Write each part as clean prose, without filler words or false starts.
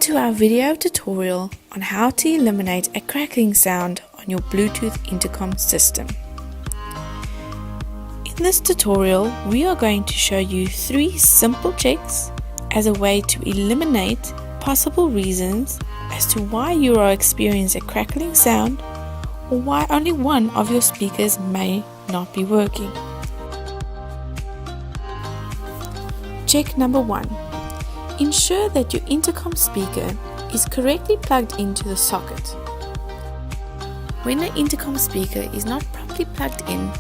to our video tutorial on how to eliminate a crackling sound on your Bluetooth intercom system. In this tutorial, we are going to show you 3 simple checks as a way to eliminate possible reasons as to why you are experiencing a crackling sound or why only one of your speakers may not be working. Check number 1. Ensure that your intercom speaker is correctly plugged into the socket. When the intercom speaker is not properly plugged in,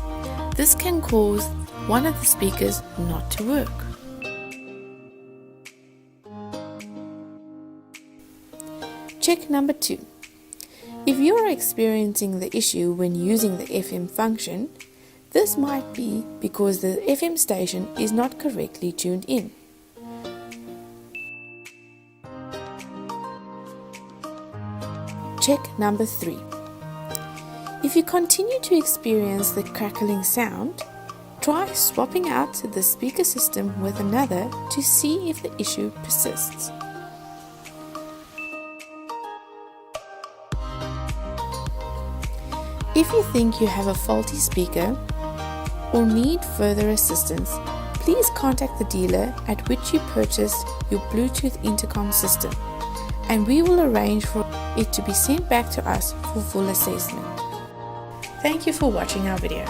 this can cause one of the speakers not to work. Check number 2. If you are experiencing the issue when using the FM function, this might be because the FM station is not correctly tuned in. Check number 3. If you continue to experience the crackling sound, try swapping out the speaker system with another to see if the issue persists. If you think you have a faulty speaker or need further assistance, please contact the dealer at which you purchased your Bluetooth intercom system, and we will arrange for it to be sent back to us for full assessment. Thank you for watching our video.